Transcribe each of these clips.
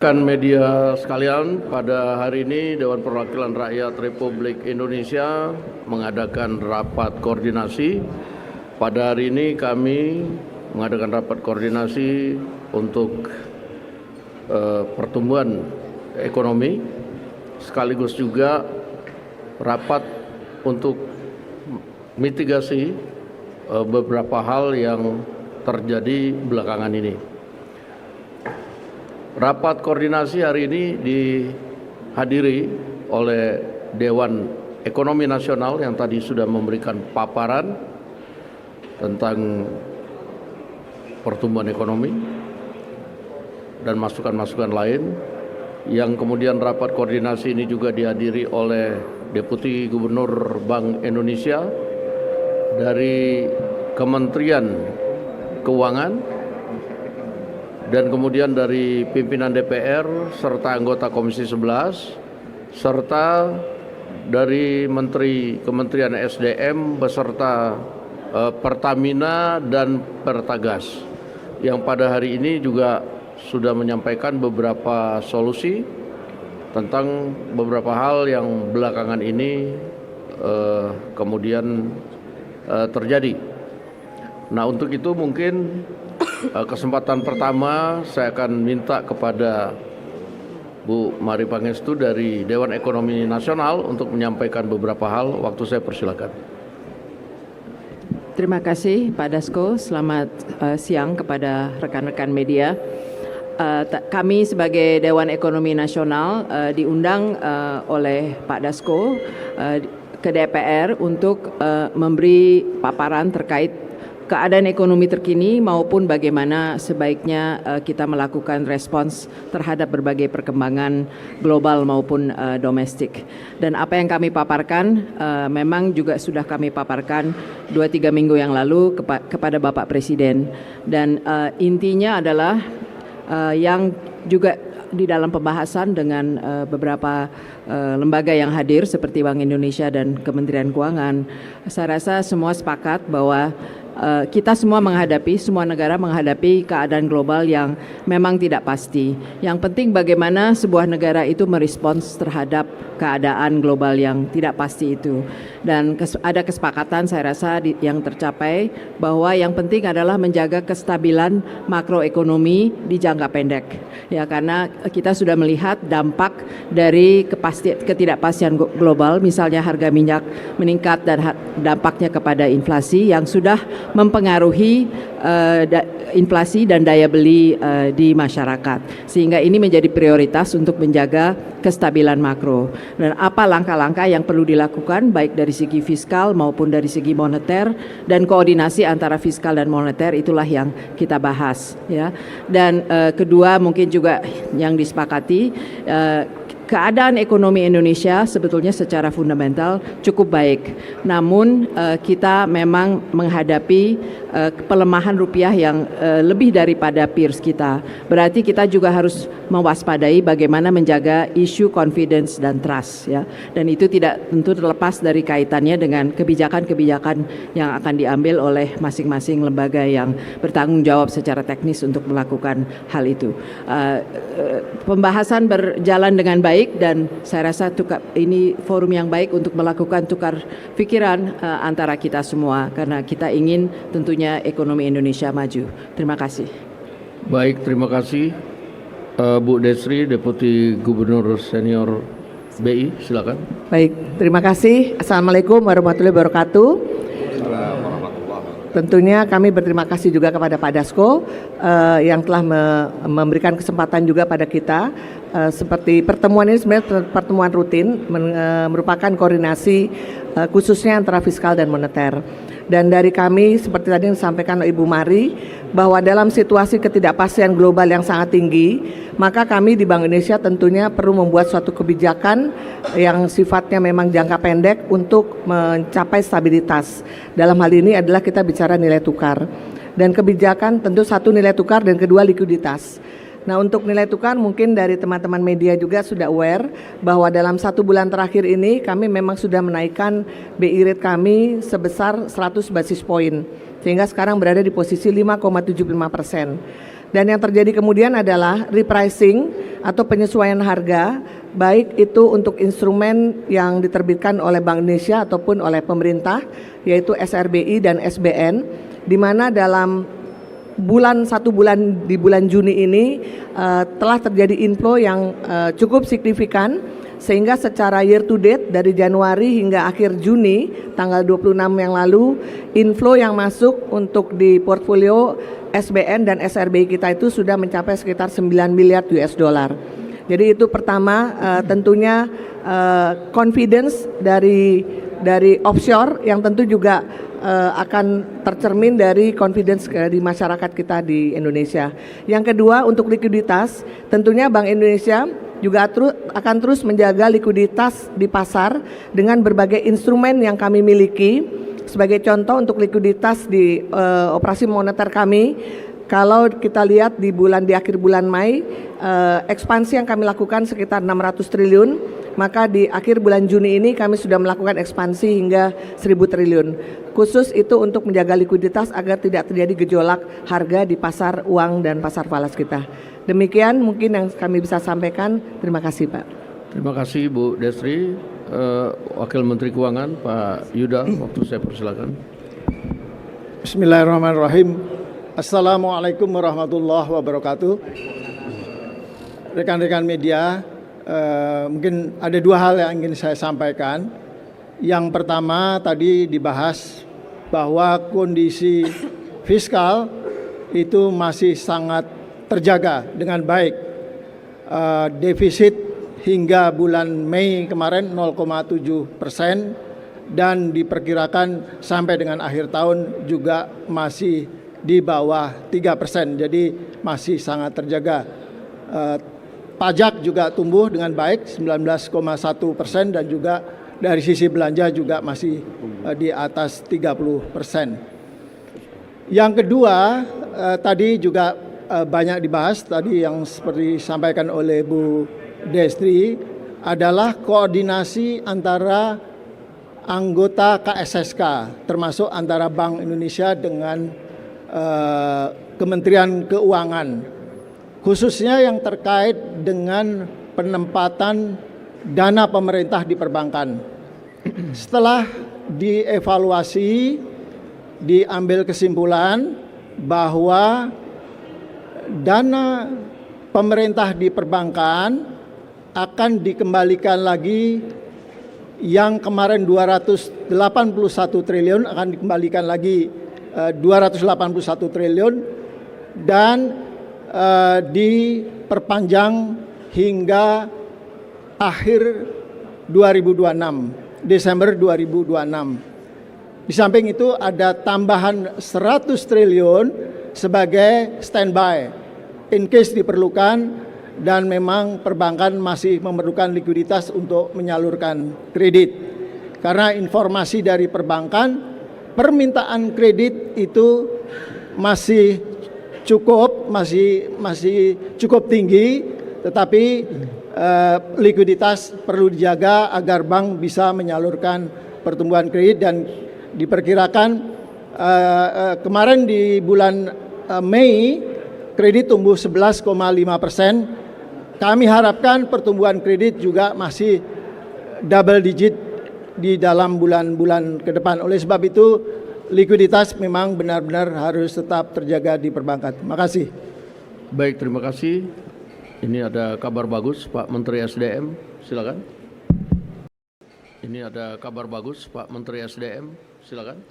Rekan media sekalian, pada hari ini Dewan Perwakilan Rakyat Republik Indonesia mengadakan rapat koordinasi. Pada hari ini kami mengadakan rapat koordinasi untuk pertumbuhan ekonomi, sekaligus juga rapat untuk mitigasi beberapa hal yang terjadi belakangan ini. Rapat koordinasi hari ini dihadiri oleh Dewan Ekonomi Nasional yang tadi sudah memberikan paparan tentang pertumbuhan ekonomi dan masukan-masukan lain. Yang kemudian rapat koordinasi ini juga dihadiri oleh Deputi Gubernur Bank Indonesia dari Kementerian Keuangan, dan kemudian dari pimpinan DPR serta anggota Komisi 11, serta dari Kementerian SDM beserta Pertamina dan Pertagas, yang pada hari ini juga sudah menyampaikan beberapa solusi tentang beberapa hal yang belakangan ini kemudian terjadi. Nah, untuk itu mungkin kesempatan pertama saya akan minta kepada Bu Mari Pangestu dari Dewan Ekonomi Nasional untuk menyampaikan beberapa hal. Waktu saya persilakan. Terima kasih Pak Dasko. Selamat siang kepada rekan-rekan media. Kami sebagai Dewan Ekonomi Nasional diundang oleh Pak Dasko ke DPR untuk memberi paparan terkait keadaan ekonomi terkini maupun bagaimana sebaiknya kita melakukan respons terhadap berbagai perkembangan global maupun domestik. Dan apa yang kami paparkan memang juga sudah kami paparkan 2-3 minggu yang lalu kepada Bapak Presiden. Dan intinya adalah yang juga di dalam pembahasan dengan beberapa lembaga yang hadir seperti Bank Indonesia dan Kementerian Keuangan, saya rasa semua sepakat bahwa kita semua negara menghadapi keadaan global yang memang tidak pasti. Yang penting bagaimana sebuah negara itu merespons terhadap keadaan global yang tidak pasti itu. Dan ada kesepakatan saya rasa yang tercapai bahwa yang penting adalah menjaga kestabilan makroekonomi di jangka pendek. Ya, karena kita sudah melihat dampak dari ketidakpastian global, misalnya harga minyak meningkat dan dampaknya kepada inflasi yang sudah mempengaruhi inflasi dan daya beli di masyarakat, sehingga ini menjadi prioritas untuk menjaga kestabilan makro. Dan apa langkah-langkah yang perlu dilakukan baik dari segi fiskal maupun dari segi moneter, dan koordinasi antara fiskal dan moneter itulah yang kita bahas, ya. Dan kedua mungkin juga yang disepakati, keadaan ekonomi Indonesia sebetulnya secara fundamental cukup baik. Namun kita memang menghadapi pelemahan rupiah yang lebih daripada peers kita. Berarti kita juga harus mewaspadai bagaimana menjaga isu confidence dan trust, ya. Dan itu tidak tentu terlepas dari kaitannya dengan kebijakan-kebijakan yang akan diambil oleh masing-masing lembaga yang bertanggung jawab secara teknis untuk melakukan hal itu. Pembahasan berjalan dengan baik dan saya rasa ini forum yang baik untuk melakukan tukar pikiran antara kita semua, karena kita ingin tentunya ekonomi Indonesia maju. Terima kasih. Baik, terima kasih. Bu Desri, Deputi Gubernur Senior BI, silakan. Baik, terima kasih. Assalamualaikum warahmatullahi wabarakatuh. Tentunya kami berterima kasih juga kepada Pak Dasko yang telah memberikan kesempatan juga pada kita. Seperti pertemuan ini sebenarnya pertemuan rutin, merupakan koordinasi khususnya antara fiskal dan moneter. Dan dari kami seperti tadi yang disampaikan oleh Ibu Mari, bahwa dalam situasi ketidakpastian global yang sangat tinggi, maka kami di Bank Indonesia tentunya perlu membuat suatu kebijakan yang sifatnya memang jangka pendek untuk mencapai stabilitas. Dalam hal ini adalah kita bicara nilai tukar. Dan kebijakan tentu satu nilai tukar dan kedua likuiditas. Nah, untuk nilai tukar mungkin dari teman-teman media juga sudah aware bahwa dalam 1 bulan terakhir ini kami memang sudah menaikkan BI rate kami sebesar 100 basis point, sehingga sekarang berada di posisi 5,75%. Dan yang terjadi kemudian adalah repricing atau penyesuaian harga, baik itu untuk instrumen yang diterbitkan oleh Bank Indonesia ataupun oleh pemerintah, yaitu SRBI dan SBN, di mana dalam satu bulan di bulan Juni ini telah terjadi inflow yang cukup signifikan, sehingga secara year to date dari Januari hingga akhir Juni tanggal 26 yang lalu, inflow yang masuk untuk di portfolio SBN dan SRBI kita itu sudah mencapai sekitar 9 miliar US dollar. Jadi itu pertama, tentunya confidence dari offshore yang tentu juga akan tercermin dari confidence di masyarakat kita di Indonesia. Yang kedua, untuk likuiditas, tentunya Bank Indonesia juga akan terus menjaga likuiditas di pasar dengan berbagai instrumen yang kami miliki. Sebagai contoh untuk likuiditas di operasi moneter kami, kalau kita lihat di akhir bulan Mei, ekspansi yang kami lakukan sekitar 600 triliun, maka di akhir bulan Juni ini kami sudah melakukan ekspansi hingga 1.000 triliun. Khusus itu untuk menjaga likuiditas agar tidak terjadi gejolak harga di pasar uang dan pasar falas kita. Demikian mungkin yang kami bisa sampaikan. Terima kasih, Pak. Terima kasih Bu Destri. Wakil Menteri Keuangan Pak Yuda, waktu saya persilakan. Bismillahirrahmanirrahim. Assalamualaikum warahmatullahi wabarakatuh. Rekan-rekan media, mungkin ada dua hal yang ingin saya sampaikan. Yang pertama tadi dibahas bahwa kondisi fiskal itu masih sangat terjaga dengan baik. Defisit hingga bulan Mei kemarin 0,7% dan diperkirakan sampai dengan akhir tahun juga masih di bawah 3%, jadi masih sangat terjaga. Pajak juga tumbuh dengan baik 19,1% dan juga dari sisi belanja juga masih di atas 30%. Yang kedua, tadi juga banyak dibahas tadi yang seperti disampaikan oleh Bu Destri adalah koordinasi antara anggota KSSK, termasuk antara Bank Indonesia dengan Kementerian Keuangan, khususnya yang terkait dengan penempatan dana pemerintah di perbankan. Setelah dievaluasi, diambil kesimpulan bahwa dana pemerintah di perbankan akan dikembalikan lagi. Yang kemarin 281 triliun akan dikembalikan lagi 281 triliun dan diperpanjang hingga akhir 2026, Desember 2026. Di samping itu ada tambahan 100 triliun sebagai standby in case diperlukan dan memang perbankan masih memerlukan likuiditas untuk menyalurkan kredit. Karena informasi dari perbankan, permintaan kredit itu masih cukup tinggi, tetapi likuiditas perlu dijaga agar bank bisa menyalurkan pertumbuhan kredit. Dan diperkirakan kemarin di bulan Mei kredit tumbuh 11,5%. Kami harapkan pertumbuhan kredit juga masih double digit di dalam bulan-bulan ke depan. Oleh sebab itu likuiditas memang benar-benar harus tetap terjaga di perbankan. Terima kasih. Baik, terima kasih. Ini ada kabar bagus Pak Menteri SDM, silakan. Ini ada kabar bagus Pak Menteri SDM, silakan.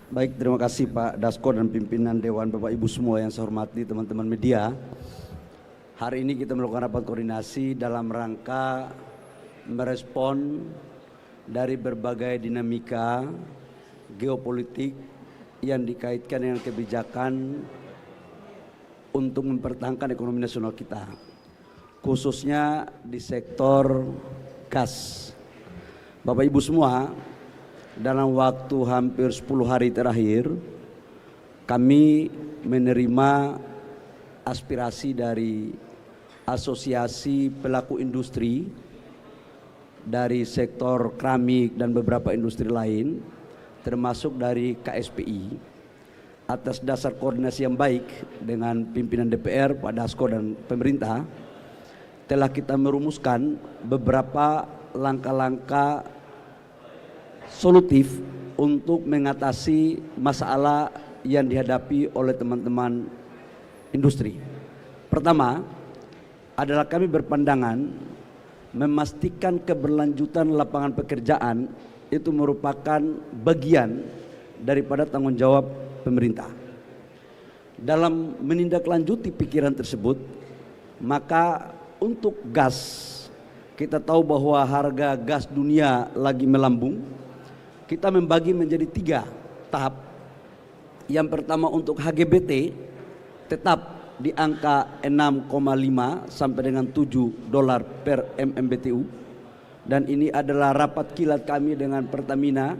Baik, terima kasih Pak Dasko dan pimpinan Dewan, Bapak Ibu semua yang saya hormati, teman-teman media. Hari ini kita melakukan rapat koordinasi dalam rangka merespon dari berbagai dinamika geopolitik yang dikaitkan dengan kebijakan untuk mempertahankan ekonomi nasional kita, khususnya di sektor gas. Bapak Ibu semua, dalam waktu hampir 10 hari terakhir kami menerima aspirasi dari asosiasi pelaku industri dari sektor keramik dan beberapa industri lain, termasuk dari KSPI, atas dasar koordinasi yang baik dengan pimpinan DPR, Pak Dasko dan pemerintah, telah kita merumuskan beberapa langkah-langkah solutif untuk mengatasi masalah yang dihadapi oleh teman-teman industri. Pertama adalah kami berpandangan memastikan keberlanjutan lapangan pekerjaan itu merupakan bagian daripada tanggung jawab pemerintah. Dalam menindaklanjuti pikiran tersebut, maka untuk gas, kita tahu bahwa harga gas dunia lagi melambung. Kita membagi menjadi 3 tahap. Yang pertama untuk HGBT tetap di angka 6,5 sampai dengan 7 dolar per MMBTU, dan ini adalah rapat kilat kami dengan Pertamina,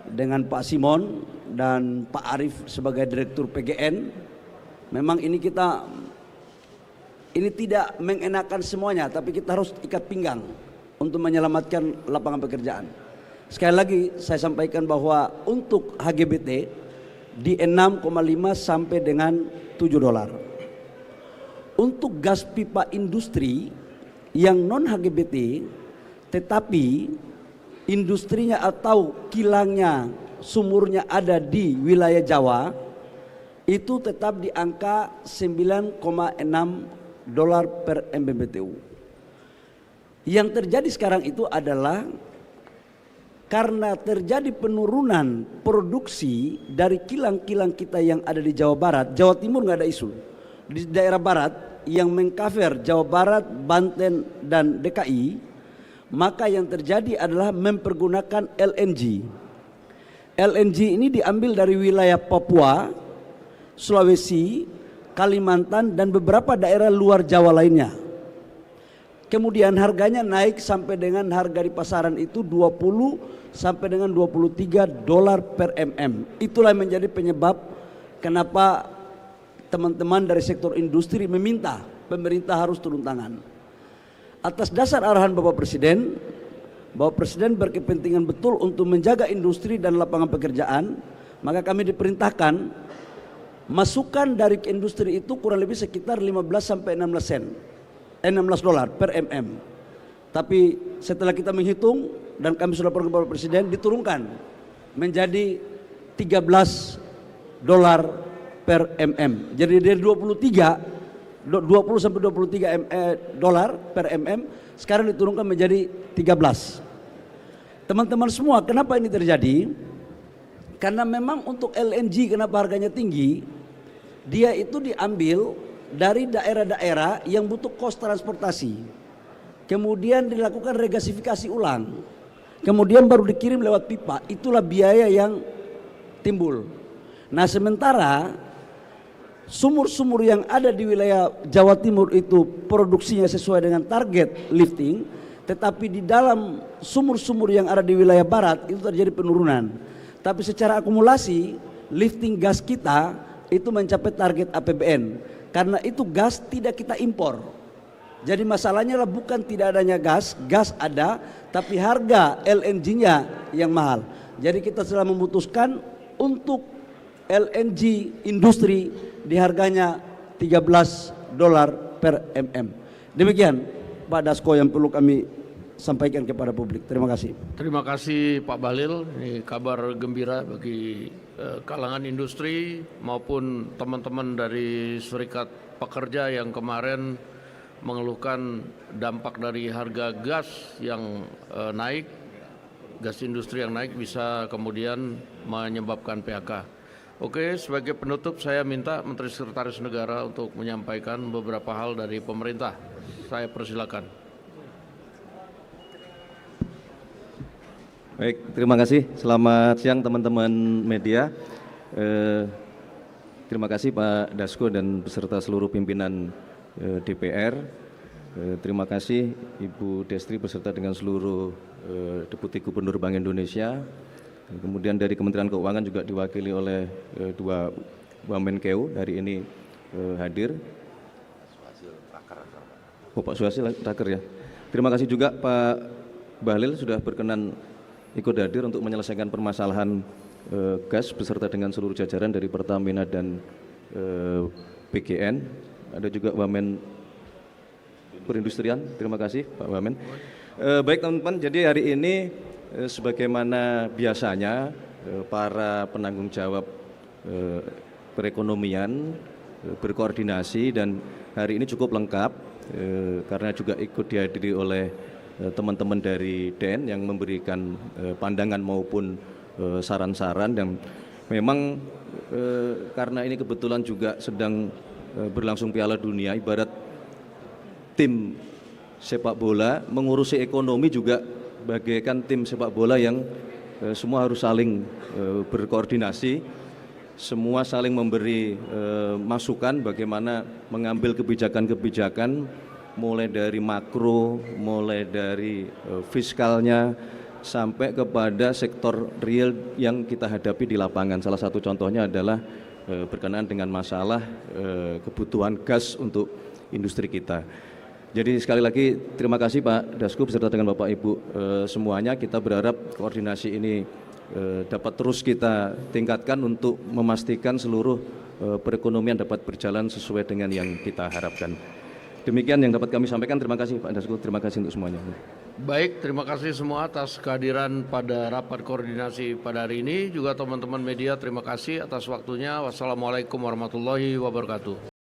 dengan Pak Simon dan Pak Arief sebagai Direktur PGN. Memang ini tidak mengenakan semuanya, tapi kita harus ikat pinggang untuk menyelamatkan lapangan pekerjaan. Sekali lagi saya sampaikan bahwa untuk HGBT di 6,5 sampai dengan 7 dolar. Untuk gas pipa industri yang non HGBT tetapi industrinya atau kilangnya, sumurnya ada di wilayah Jawa, itu tetap di angka 9,6 dolar per MMBTU. Yang terjadi sekarang itu adalah karena terjadi penurunan produksi dari kilang-kilang kita yang ada di Jawa Barat. Jawa Timur nggak ada isu. Di daerah Barat yang mengcover Jawa Barat, Banten dan DKI, maka yang terjadi adalah mempergunakan LNG. LNG ini diambil dari wilayah Papua, Sulawesi, Kalimantan dan beberapa daerah luar Jawa lainnya. Kemudian harganya naik sampai dengan harga di pasaran itu 20 sampai dengan 23 dolar per mm. Itulah yang menjadi penyebab kenapa teman-teman dari sektor industri meminta pemerintah harus turun tangan. Atas dasar arahan Bapak Presiden berkepentingan betul untuk menjaga industri dan lapangan pekerjaan, maka kami diperintahkan masukan dari industri itu kurang lebih sekitar 15 sampai 16 dolar per mm. Tapi setelah kita menghitung dan kami sudah pergi Bapak Presiden, diturunkan menjadi 13 dolar per mm. Jadi dari 20 sampai 23 dolar per mm sekarang diturunkan menjadi 13. Teman-teman semua, kenapa ini terjadi? Karena memang untuk LNG kenapa harganya tinggi? Dia itu diambil dari daerah-daerah yang butuh kos transportasi. Kemudian dilakukan regasifikasi ulang. Kemudian baru dikirim lewat pipa. Itulah biaya yang timbul. Nah, sementara sumur-sumur yang ada di wilayah Jawa Timur itu produksinya sesuai dengan target lifting, tetapi di dalam sumur-sumur yang ada di wilayah Barat itu terjadi penurunan. Tapi secara akumulasi lifting gas kita itu mencapai target APBN. Karena itu gas tidak kita impor. Jadi masalahnya lah bukan tidak adanya gas, gas ada, tapi harga LNG-nya yang mahal. Jadi kita telah memutuskan untuk LNG industri di harganya 13 dolar per mm. Demikian Pak Dasko yang perlu kami sampaikan kepada publik. Terima kasih. Terima kasih Pak Bahlil. Ini kabar gembira bagi kalangan industri maupun teman-teman dari serikat pekerja yang kemarin mengeluhkan dampak dari harga gas yang naik, gas industri yang naik bisa kemudian menyebabkan PHK. Oke, sebagai penutup saya minta Menteri Sekretaris Negara untuk menyampaikan beberapa hal dari pemerintah. Saya persilakan. Baik, terima kasih. Selamat siang teman-teman media. Terima kasih Pak Dasko dan beserta seluruh pimpinan DPR. Terima kasih Ibu Destri beserta dengan seluruh Deputi Gubernur Bank Indonesia. Kemudian dari Kementerian Keuangan juga diwakili oleh dua Wamenkeu hari ini hadir. Oh, Pak Suhasil Raker ya. Terima kasih juga Pak Bahlil sudah berkenan ikut hadir untuk menyelesaikan permasalahan Gas beserta dengan seluruh jajaran dari Pertamina dan PGN. Ada juga Wamen Perindustrian. Terima kasih Pak Wamen. Baik teman-teman, jadi hari ini sebagaimana biasanya para penanggung jawab perekonomian berkoordinasi, dan hari ini cukup lengkap karena juga ikut dihadiri oleh teman-teman dari DEN yang memberikan pandangan maupun saran-saran. Dan memang karena ini kebetulan juga sedang berlangsung Piala Dunia, ibarat tim sepak bola mengurusi ekonomi juga bagaikan tim sepak bola yang semua harus saling berkoordinasi, semua saling memberi masukan bagaimana mengambil kebijakan-kebijakan mulai dari makro, mulai dari fiskalnya sampai kepada sektor real yang kita hadapi di lapangan. Salah satu contohnya adalah berkenaan dengan masalah kebutuhan gas untuk industri kita. Jadi sekali lagi terima kasih Pak Dasko beserta dengan Bapak Ibu semuanya. Kita berharap koordinasi ini dapat terus kita tingkatkan untuk memastikan seluruh perekonomian dapat berjalan sesuai dengan yang kita harapkan. Demikian yang dapat kami sampaikan. Terima kasih Pak Dasko, terima kasih untuk semuanya. Baik, terima kasih semua atas kehadiran pada rapat koordinasi pada hari ini. Juga teman-teman media, terima kasih atas waktunya. Wassalamualaikum warahmatullahi wabarakatuh.